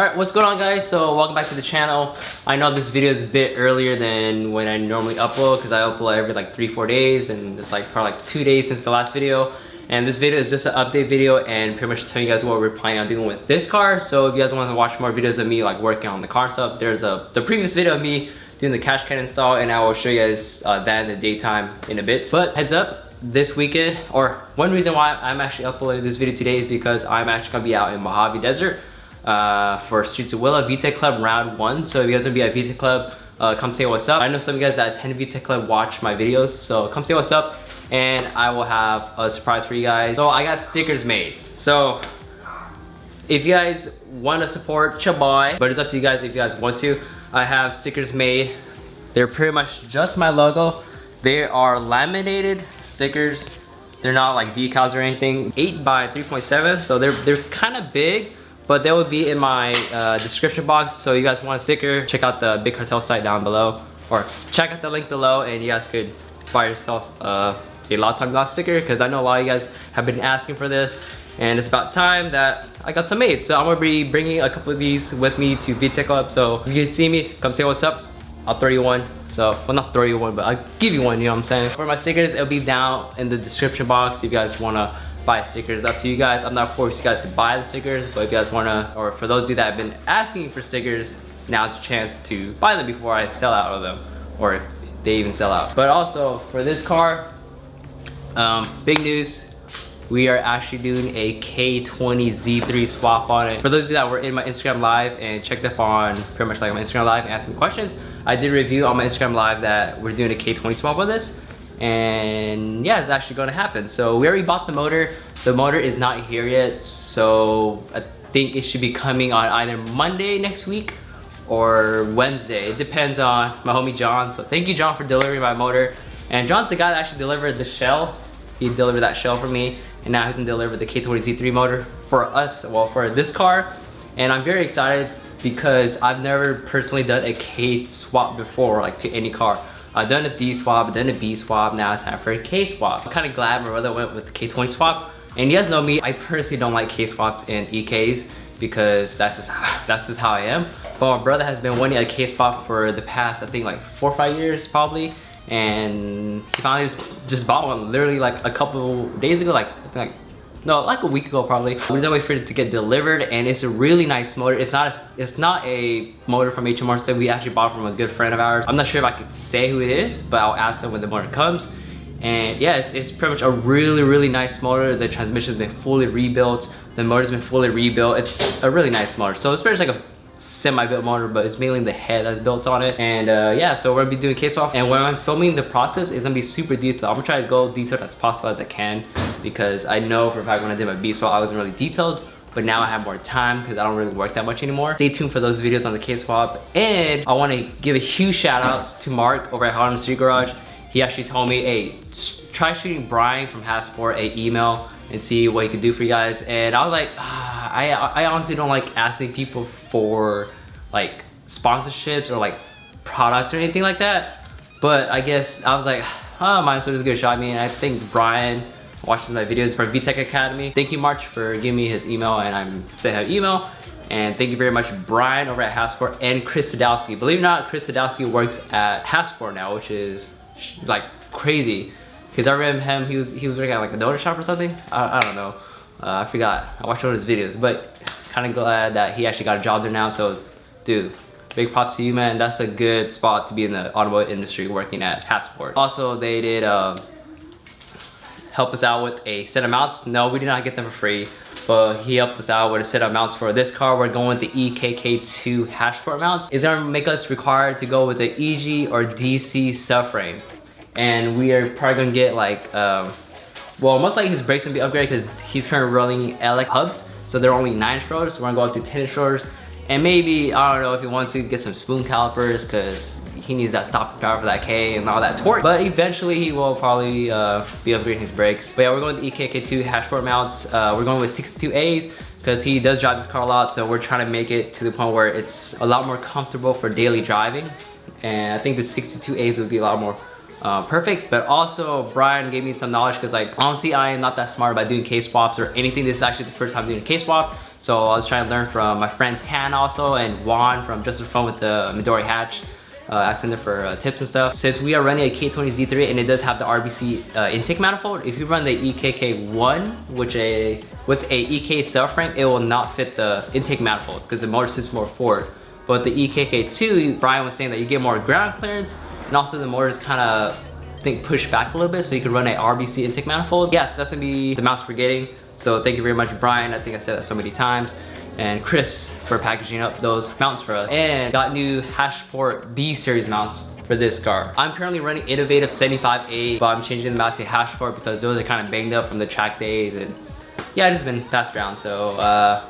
Alright, what's going on guys? So welcome back to the channel. I know this video is a bit earlier than when I normally upload because I upload every like 3-4 days, and it's like probably like 2 days since the last video. And this video is just an update video and pretty much telling you guys what we're planning on doing with this car. So if you guys want to watch more videos of me like working on the car and stuff, there's the previous video of me doing the cash can install, and I will show you guys that in the daytime in a bit. But heads up, this weekend, or one reason why I'm actually uploading this video today is because I'm actually gonna be out in Mojave Desert for Streets of Willa VTech Club round 1. So if you guys gonna be at VTech Club, come say what's up. I know some of you guys that attend VTech Club watch my videos, so come say what's up, and I will have a surprise for you guys. So I got stickers made. So if you guys want to support your boy, but it's up to you guys if you guys want to. I have stickers made. They're pretty much just my logo. They are laminated stickers. They're not like decals or anything. 8 by 3.7, so they're kind of big, but they will be in my description box. So you guys want a sticker, check out the Big Cartel site down below, or check out the link below, and you guys could buy yourself a Lifetime Glock sticker, because I know a lot of you guys have been asking for this, and it's about time that I got some made. So I'm gonna be bringing a couple of these with me to VTech Club. So if you see me, come say what's up. I'll throw you one. So, well, not throw you one, but I'll give you one, you know what I'm saying? For my stickers, it'll be down in the description box if you guys wanna buy stickers. Up to you guys. I'm not forcing you guys to buy the stickers, but if you guys wanna, or for those of you that have been asking for stickers, now's your chance to buy them before I sell out of them, or if they even sell out. But also, for this car, big news. We are actually doing a K23 swap on it. For those of you that were in my Instagram live and checked up on pretty much like my Instagram live and asked me questions, I did review on my Instagram live that we're doing a K20 swap on this. And yeah, it's actually gonna happen. So we already bought the motor. The motor is not here yet, so I think it should be coming on either Monday next week or Wednesday. It depends on my homie John. So thank you, John, for delivering my motor. And John's the guy that actually delivered the shell. He delivered that shell for me, and now he's gonna deliver the K20Z3 motor for us, well, for this car. And I'm very excited because I've never personally done a K swap before, like to any car. I've done a D swap, I've done a B swap, now it's time for a K swap. I'm kind of glad my brother went with the K20 swap. And you guys know me, I personally don't like K swaps and EKs because that's just how I am. But my brother has been wanting a K swap for the past, I think like 4 or 5 years probably. And he finally just bought one literally like a couple days ago, like a week ago probably. We're just waiting for it to get delivered, and it's a really nice motor. It's not a motor from HMR. We actually bought it from a good friend of ours. I'm not sure if I could say who it is, but I'll ask them when the motor comes. And yeah, it's pretty much a really nice motor. The transmission's been fully rebuilt. The motor's been fully rebuilt. It's a really nice motor. So it's pretty much like a semi-built motor, but it's mainly the head that's built on it. And yeah, so we're gonna be doing K swap, and when I'm filming the process, it's gonna be super detailed. I'm gonna try to go detailed as possible as I can, because I know for a fact when I did my B swap I wasn't really detailed, but now I have more time because I don't really work that much anymore. Stay tuned for those videos on the K swap. And I want to give a huge shout out to Mark over at Hot on the Street Garage. He actually told me, hey, try shooting Brian from Hasport an email and see what he could do for you guys. And I was like, I honestly don't like asking people for like sponsorships or like products or anything like that. But I guess I was like, might as well just give it a shot. I mean, I think Brian watches my videos from VTech Academy. Thank you, March, for giving me his email, and I'm saying I have email. And thank you very much, Brian over at Hasport, and Chris Sadowski. Believe it or not, Chris Sadowski works at Hasport now, which is like crazy. Because I remember him, he was working at like a donut shop or something. I don't know. I forgot. I watched one of his videos, but kind of glad that he actually got a job there now. So, dude, big props to you, man. That's a good spot to be in the automotive industry, working at Hasport. Also, they did help us out with a set of mounts. No, we did not get them for free, but he helped us out with a set of mounts for this car. We're going with the EKK2 Hashport mounts. It's gonna make us required to go with the EG or DC subframe. And we are probably gonna get like, well, most likely his brakes gonna be upgraded because he's currently running LX hubs. So they're only 9-inch rotors. We're gonna go up to 10-inch rotors. And maybe, I don't know, if he wants to get some spoon calipers because he needs that stopping power for that K and all that torque. But eventually he will probably be upgrading his brakes. But yeah, we're going with the EKK2 Hashport mounts. We're going with 62As because he does drive this car a lot. So we're trying to make it to the point where it's a lot more comfortable for daily driving. And I think the 62As would be a lot more perfect. But also Brian gave me some knowledge because like honestly I am not that smart about doing K swaps or anything. This is actually the first time doing a K swap. So I was trying to learn from my friend Tan also, and Juan from Just for Fun with the Midori Hatch. Asking them for tips and stuff. Since we are running a K20 Z3 and it does have the RBC intake manifold, if you run the EKK1 with a EK subframe, it will not fit the intake manifold because the motor sits more forward. But the EKK2, Brian was saying that you get more ground clearance, and also the motor is kind of, I think, pushed back a little bit, so you can run a RBC intake manifold. Yes, that's gonna be the mounts we're getting. So thank you very much, Brian. I think I said that so many times. And Chris for packaging up those mounts for us. And got new Hashport B series mounts for this car. I'm currently running Innovative 75A, but I'm changing them out to Hashport because those are kind of banged up from the track days, and yeah, I just been passed around. So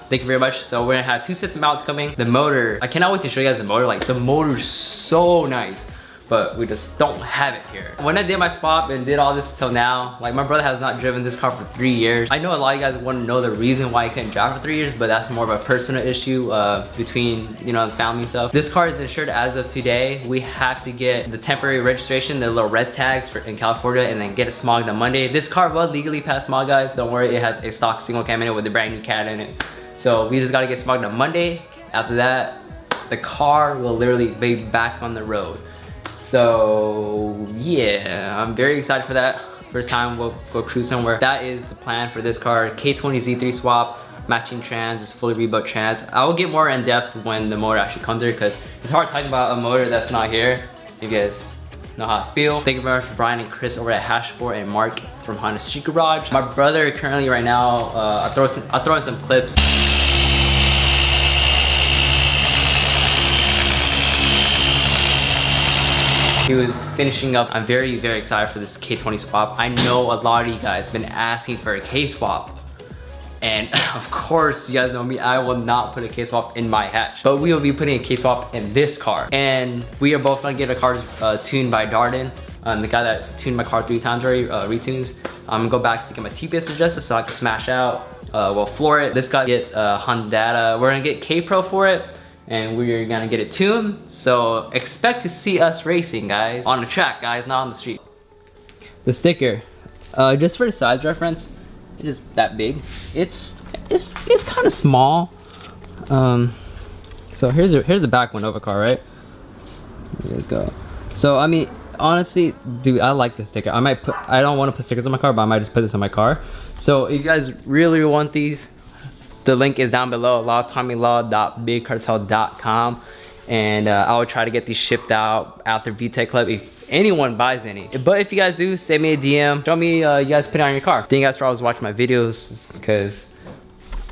thank you very much. So we're gonna have 2 sets of mounts coming. The motor, I cannot wait to show you guys the motor. Like, the motor's so nice, but we just don't have it here. When I did my swap and did all this till now, like, my brother has not driven this car for 3 years. I know a lot of you guys want to know the reason why he couldn't drive for 3 years, but that's more of a personal issue between, you know, the family stuff. This car is insured as of today. We have to get the temporary registration, the little red tags in California, and then get it smogged on Monday. This car will legally pass smog, guys. Don't worry, it has a stock single cam in it with a brand new cat in it. So we just gotta get smogged on Monday. After that, the car will literally be back on the road. So yeah, I'm very excited for that. First time we'll go cruise somewhere. That is the plan for this car. K20 Z3 swap, matching trans, it's fully rebuilt trans. I will get more in depth when the motor actually comes here, because it's hard talking about a motor that's not here. You guys know how I feel. Thank you very much for Brian and Chris over at Hashport, and Mark from Honda Street Garage. My brother currently right now, I'll throw in some clips. He was finishing up. I'm very, very excited for this K20 swap. I know a lot of you guys have been asking for a K swap. And of course, you guys know me, I will not put a K swap in my hatch. But we will be putting a K swap in this car. And we are both gonna get a car tuned by Darden. The guy that tuned my car 3 times already, retunes. I'm gonna go back to get my TPS adjusted so I can smash out. We'll floor it. This guy get Honda. We're gonna get K Pro for it, and we're gonna get it tuned. So expect to see us racing, guys, on the track, guys, not on the street. The sticker, just for the size reference, it is that big. It's kind of small. So here's the back one of a car, right? Here you guys go. So I mean, honestly, dude, I like this sticker. I don't want to put stickers on my car, but I might just put this on my car. So if you guys really want these, the link is down below, lawtommylaw.bigcartel.com, and I will try to get these shipped out after VTech Club if anyone buys any. But if you guys do, send me a DM, show me you guys put it on your car. Thank you guys for always watching my videos, because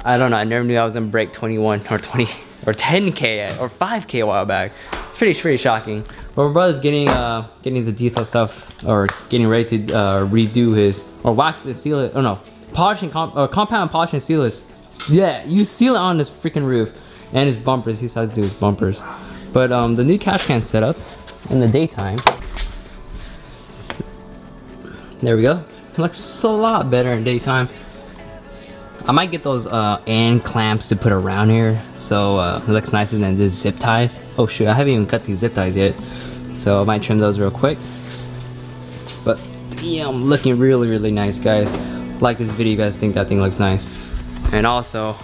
I don't know, I never knew I was gonna break 21 or 20 or 10K or 5K a while back. It's pretty shocking. But my brother's getting the detail stuff, or getting ready to redo his, or wax and seal it, oh no, polishing, compound polish and seal his. Yeah, you seal it on this freaking roof, and his bumpers. He decides to do his bumpers. But the new cash can setup in the daytime. There we go. It looks a lot better in daytime. I might get those and clamps to put around here, so it looks nicer than this zip ties. Oh shoot, I haven't even cut these zip ties yet, so I might trim those real quick. But yeah, I'm looking really nice, guys. Like this video, you guys think that thing looks nice. And also,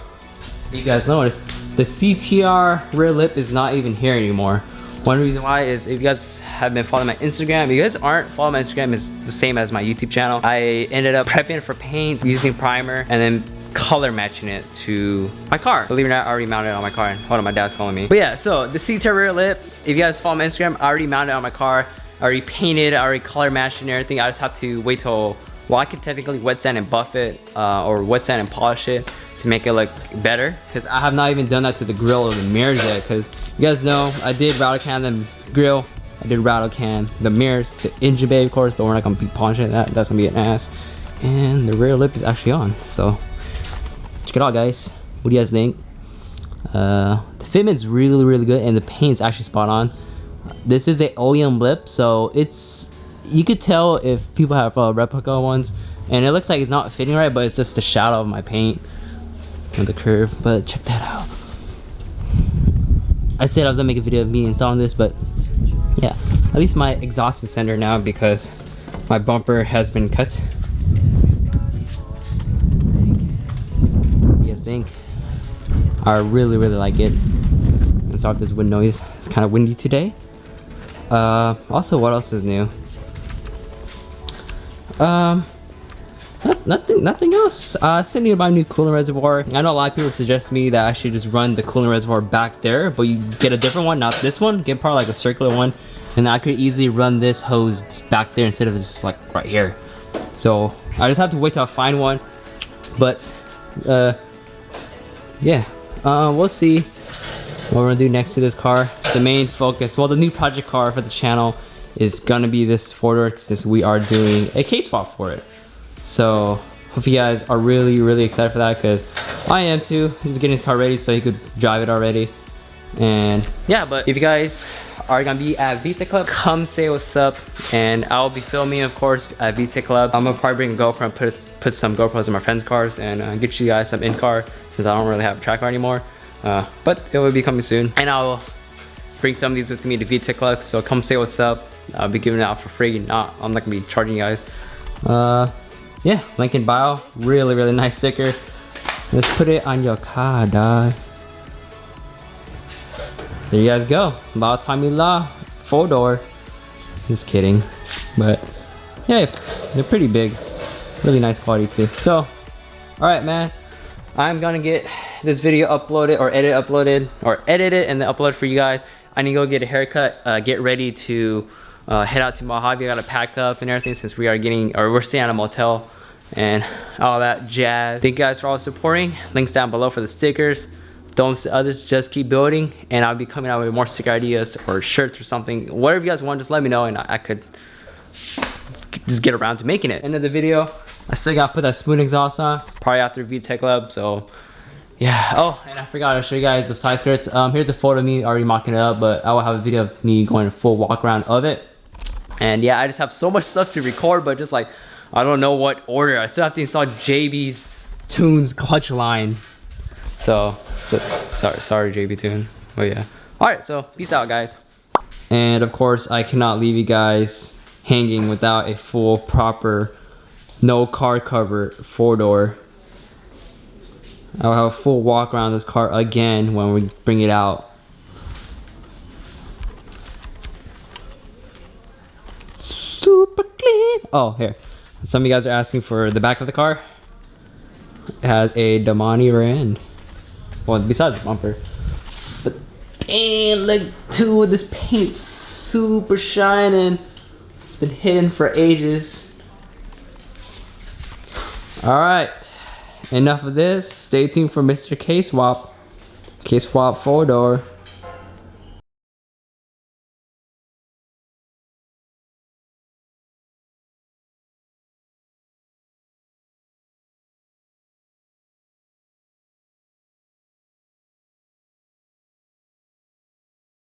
you guys noticed the CTR rear lip is not even here anymore. One reason why is, if you guys have been following my Instagram, if you guys aren't following my Instagram, it's the same as my YouTube channel. I ended up prepping for paint using primer and then color matching it to my car. Believe it or not, I already mounted it on my car. And hold on, my dad's calling me. But yeah, so the CTR rear lip, if you guys follow my Instagram, I already mounted it on my car. I already painted, I already color matched and everything. I just have to wait till, well, I could technically wet sand and buff it, or wet sand and polish it to make it look better. Because I have not even done that to the grill or the mirrors yet. Because you guys know, I did rattle can the grill, I did rattle can the mirrors, the engine bay of course, but we're not gonna be polishing that. That's gonna be an ass. And the rear lip is actually on. So check it out, guys. What do you guys think? The fitment's really good, and the paint's actually spot on. This is a oleum lip, so it's, you could tell if people have replica ones, and it looks like it's not fitting right, but it's just the shadow of my paint and the curve. But check that out. I said I was gonna make a video of me installing this, but yeah, at least my exhaust is center now because my bumper has been cut. What do you guys think? I really like it. And sorry if there's wind noise. It's kind of windy today. Also, what else is new? Nothing else. I still need to buy a new coolant reservoir. I know a lot of people suggest me that I should just run the coolant reservoir back there, but you get a different one, not this one. Get probably like a circular one, and I could easily run this hose back there instead of just like right here. So I just have to wait till I find one. But yeah, we'll see what we're gonna do next to this car. The main focus, well, the new project car for the channel is gonna be this 4-door, since we are doing a K-swap for it. So hope you guys are really excited for that, because I am too. He's getting his car ready so he could drive it already. And yeah, but if you guys are gonna be at VTech Club, come say what's up. And I'll be filming, of course, at VTech Club. I'm gonna probably bring a GoPro and put some GoPros in my friends' cars and get you guys some in-car, since I don't really have a track car anymore. But it will be coming soon. And I'll bring some of these with me to VTech Club, so come say what's up. I'll be giving it out for free. I'm not gonna be charging you guys. Yeah, link in bio. Really nice sticker. Let's put it on your car, dog. There you guys go. About time you la 4-door. Just kidding. But yeah, they're pretty big. Really nice quality too. So, alright man. I'm gonna get this video uploaded or edited and then upload for you guys. I need to go get a haircut, get ready to head out to Mojave. I gotta pack up and everything, since we're staying at a motel and all that jazz. Thank you guys for all supporting. Links down below for the stickers. Don't others, just keep building, and I'll be coming out with more sticker ideas or shirts or something. Whatever you guys want, just let me know and I could just get around to making it. End of the video. I still gotta put that spoon exhaust on, probably after VTech Club, so yeah. Oh, and I forgot to show you guys the side skirts. Here's a photo of me already mocking it up, but I will have a video of me going a full walk around of it. And yeah, I just have so much stuff to record, but just like, I don't know what order. I still have to install JB's Tunes clutch line. So sorry JB Tune. But yeah. Alright, so peace out guys. And of course, I cannot leave you guys hanging without a full, proper, no car cover 4-door. I'll have a full walk around this car again when we bring it out. Super clean. Oh, here. Some of you guys are asking for the back of the car. It has a Damnn MBN. Well, besides the bumper. But dang, look dude, this paint's super shining. It's been hidden for ages. Alright. Enough of this. Stay tuned for Mr. K-swap. K-swap 4-door.